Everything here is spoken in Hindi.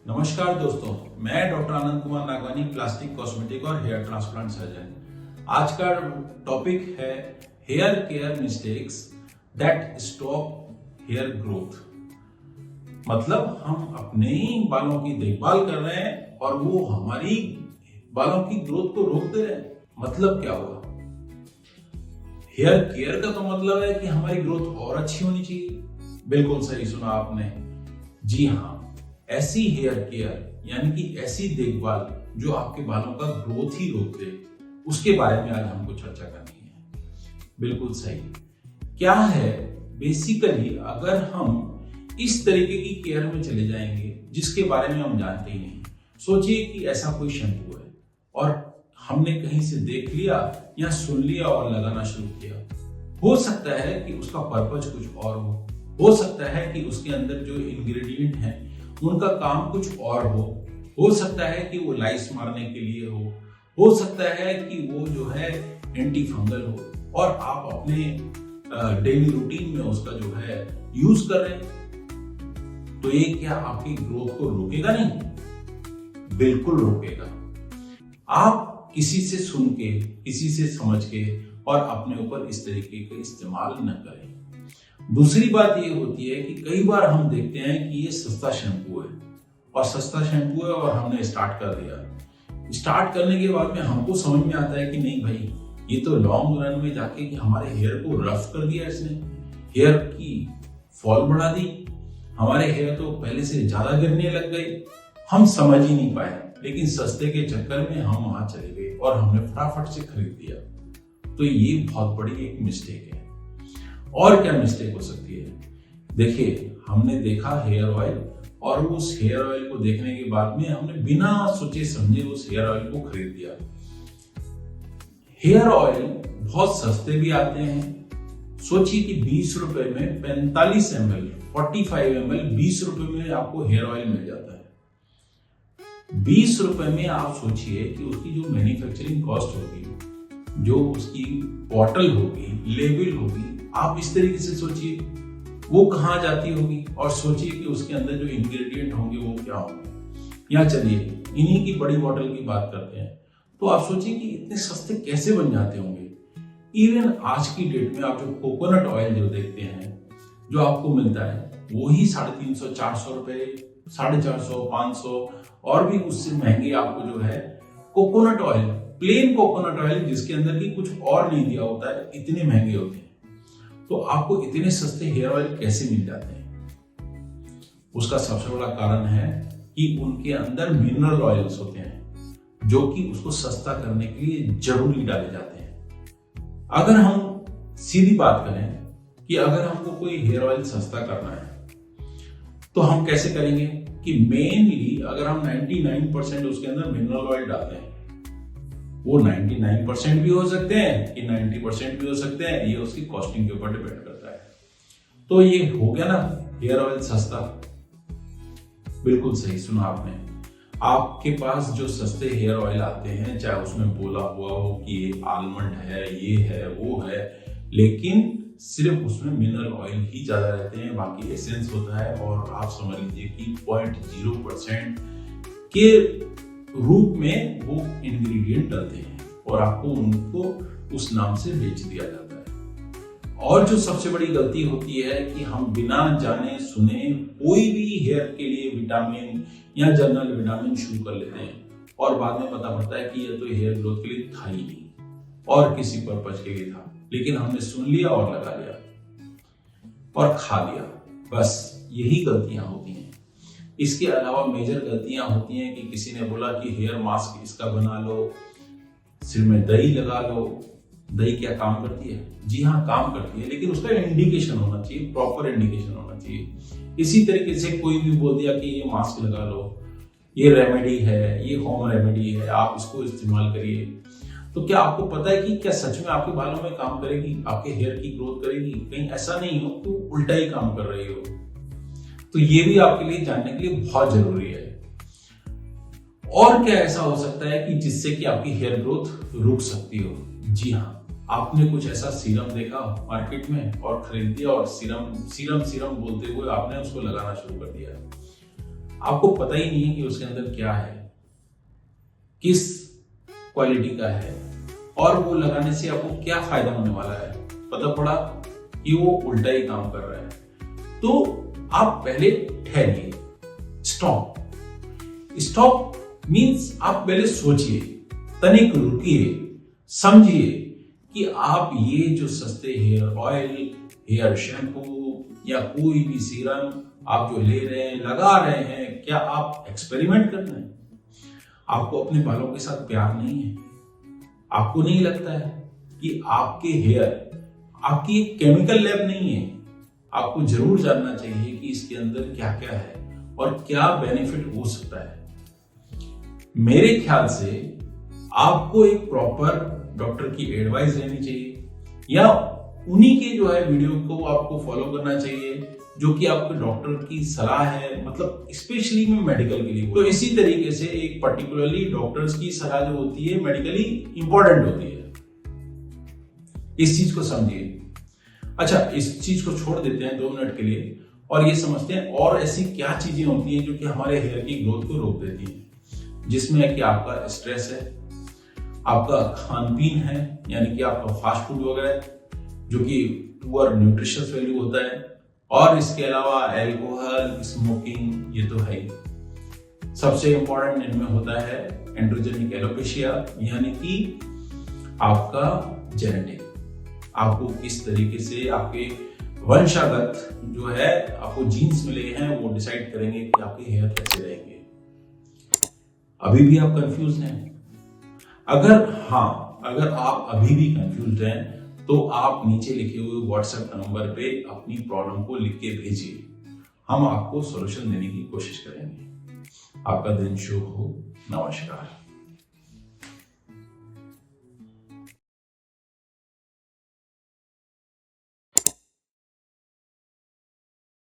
नमस्कार दोस्तों, मैं doctor Anand Kumar Nagwani, plastic, cosmetic और हेयर ट्रांसप्लांट सर्जन। आज का टॉपिक है hair care mistakes that stop hair growth. मतलब हम अपने ही बालों की देखभाल कर रहे हैं और वो हमारी बालों की ग्रोथ को रोक दे रहे हैं। मतलब क्या हुआ? हेयर केयर का तो मतलब है कि हमारी ग्रोथ और अच्छी होनी चाहिए। बिल्कुल सही सुना आपने। जी हाँ, ऐसी हेयर केयर यानी कि ऐसी देखभाल जो आपके बालों का ग्रोथ ही रोक दे, उसके बारे में आज हमको चर्चा करनी है। बिल्कुल सही। क्या है? बेसिकली अगर हम इस तरीके की केयर में चले जाएंगे जिसके बारे में हम जानते ही नहीं। सोचिए कि ऐसा कोई शैम्पू है और हमने कहीं से देख लिया या सुन लिया और लगाना शुरू किया। हो सकता है कि उसका पर्पज कुछ और हो सकता है कि उसके अंदर जो इंग्रेडिएंट हैं उनका काम कुछ और हो सकता है कि वो लाइस मारने के लिए हो सकता है कि वो जो है एंटी फंगल हो और आप अपने डेली रूटीन में उसका जो है यूज कर रहे हैं। तो ये क्या आपकी ग्रोथ को रोकेगा? नहीं, बिल्कुल रोकेगा। आप किसी से सुन के, किसी से समझ के और अपने ऊपर इस तरीके का इस्तेमाल न करें। दूसरी बात ये होती है कि कई बार हम देखते हैं कि ये सस्ता शैम्पू है और हमने स्टार्ट कर दिया। स्टार्ट करने के बाद में हमको समझ में आता है कि नहीं भाई, ये तो लॉन्ग रन में जाके कि हमारे हेयर को रफ कर दिया इसने, हेयर की फॉल बढ़ा दी, हमारे हेयर तो पहले से ज्यादा गिरने लग गए। हम समझ ही नहीं पाए, लेकिन सस्ते के चक्कर में हम वहां चले गए और हमने फटाफट से खरीद लिया। तो ये बहुत बड़ी एक मिस्टेक है। और क्या मिस्टेक हो सकती है? देखिए, हमने देखा हेयर ऑयल और उस हेयर ऑयल को देखने के बाद में हमने बिना सोचे समझे उस हेयर ऑयल को खरीद दिया। हेयर ऑयल बहुत सस्ते भी आते हैं। सोचिए कि 20 रुपए में 45 ml, 45 ml 20 रुपए में आपको हेयर ऑयल मिल जाता है। 20 रुपए में आप सोचिए कि उसकी जो मैन्युफैक्चरिंग कॉस्ट होगी, जो उसकी बॉटल होगी, लेबल होगी, आप इस तरीके से सोचिए वो कहाँ जाती होगी और सोचिए कि उसके अंदर जो इंग्रेडिएंट होंगे वो क्या होंगे। या चलिए इन्हीं की बड़ी बॉटल की बात करते हैं, तो आप सोचिए कि इतने सस्ते कैसे बन जाते होंगे। इवन आज की डेट में आप जो कोकोनट ऑयल जो देखते हैं, जो आपको मिलता है, वही 350, 400 रुपए, 450, 500 और भी उससे महंगे आपको जो है coconut oil, plain coconut oil जिसके अंदर की कुछ और नहीं दिया होता है, इतने महंगे होते हैं। तो आपको इतने सस्ते हेयर ऑयल कैसे मिल जाते हैं? उसका सबसे बड़ा कारण है कि उनके अंदर मिनरल ऑयल्स होते हैं जो कि उसको सस्ता करने के लिए जरूरी डाले जाते हैं। अगर हम सीधी बात करें कि अगर हमको कोई हेयर ऑयल सस्ता करना है तो हम कैसे करेंगे कि मेनली अगर हम 99% उसके अंदर मिनरल ऑयल डालते हैं, वो 99% भी हो सकते हैं कि 90% भी हो सकते हैं, ये उसकी कॉस्टिंग के ऊपर डिपेंड करता है। तो ये हो गया ना हेयर ऑयल सस्ता। बिल्कुल सही सुना आपने। आपके पास जो सस्ते हेयर ऑयल आते हैं, चाहे उसमें बोला हुआ हो कि ये आलमंड है, ये है, वो है, लेकिन सिर्फ उसमें मिनरल ऑयल ही ज्यादा रहते हैं, बाकी एसेंस होता है और आप समझ लीजिए कि 0.0% के रूप में वो इंग्रेडिएंट डलते हैं और आपको उनको उस नाम से बेच दिया जाता है। और जो सबसे बड़ी गलती होती है कि हम बिना जाने सुने कोई भी हेयर के लिए विटामिन या जनरल विटामिन शुरू कर लेते हैं और बाद में पता पड़ता है कि ये तो हेयर ग्रोथ के लिए था ही नहीं और किसी पर्पज के लिए था, लेकिन हमने सुन लिया और लगा लिया और खा लिया। बस यही गलतियां होती हैं। इसके अलावा मेजर गलतियां होती हैं कि किसी ने बोला कि हेयर मास्क इसका बना लो, सिर में दही लगा लो। दही क्या काम करती है? जी हाँ, काम करती है, लेकिन उसका इंडिकेशन होना चाहिए, प्रॉपर इंडिकेशन होना चाहिए। इसी तरीके से कोई भी बोल दिया कि ये मास्क लगा लो, ये रेमेडी है, ये होम रेमेडी है, आप इसको इस्तेमाल करिए। तो क्या आपको पता है कि क्या सच में आपके बालों में काम करेगी, आपके हेयर की ग्रोथ करेगी? कहीं ऐसा नहीं हो तो उल्टा ही काम कर रही हो। तो ये भी आपके लिए जानने के लिए बहुत जरूरी है। और क्या ऐसा हो सकता है कि जिससे कि आपकी हेयर ग्रोथ रुक सकती हो? जी हाँ, आपने कुछ ऐसा सीरम देखा मार्केट में और खरीद दिया और सीरम बोलते हुए आपने उसको लगाना शुरू कर दिया। आपको पता ही नहीं है कि उसके अंदर क्या है, किस क्वालिटी का है, और वो लगाने से आपको क्या फायदा होने वाला है। पता पड़ा कि वो उल्टा ही काम कर रहा है। तो आप पहले ठहरिए, स्टॉप मीन्स आप पहले सोचिए, तनिक रुकिए, समझिए कि आप ये जो सस्ते हेयर ऑयल, हेयर शैम्पू या कोई भी सीरम आप जो ले रहे हैं, लगा रहे हैं, क्या आप एक्सपेरिमेंट कर रहे हैं? आपको अपने बालों के साथ प्यार नहीं है? आपको नहीं लगता है कि आपके हेयर आपकी एक केमिकल लैब नहीं है? आपको जरूर जानना चाहिए कि इसके अंदर क्या क्या है और क्या बेनिफिट हो सकता है। मेरे ख्याल से आपको एक प्रॉपर डॉक्टर की एडवाइस लेनी चाहिए, या उन्हीं के जो है वीडियो को आपको फॉलो करना चाहिए जो कि आपके डॉक्टर की सलाह है, मतलब स्पेशली में मेडिकल के लिए। तो इसी तरीके से एक पर्टिकुलरली डॉक्टर्स की सलाह जो होती है मेडिकली इंपॉर्टेंट होती है। इस चीज को समझिए। अच्छा, इस चीज को छोड़ देते हैं 2 मिनट के लिए और ये समझते हैं और ऐसी क्या चीजें होती हैं जो कि हमारे हेयर की ग्रोथ को रोक देती हैं, जिसमें है कि आपका स्ट्रेस है, आपका खान पीन है, यानी कि आपका फास्ट फूड वगैरह जो कि पुअर न्यूट्रिशियस वैल्यू होता है, और इसके अलावा अल्कोहल, स्मोकिंग, ये तो है ही। सबसे इंपॉर्टेंट इनमें होता है एंड्रोजेनिक एलोपेशिया, यानी कि आपका जेनेटिक, आपको किस तरीके से आपके वंशागत जो है आपको जीन्स मिले हैं वो डिसाइड करेंगे कि आपके हेयर कैसे रहेंगे। अभी भी आप कंफ्यूज हैं? अगर आप अभी भी कंफ्यूज हैं तो आप नीचे लिखे हुए व्हाट्सएप नंबर पे अपनी प्रॉब्लम को लिख के भेजिए, हम आपको सॉल्यूशन देने की कोशिश करेंगे। आपका दिन शुभ हो। नमस्कार।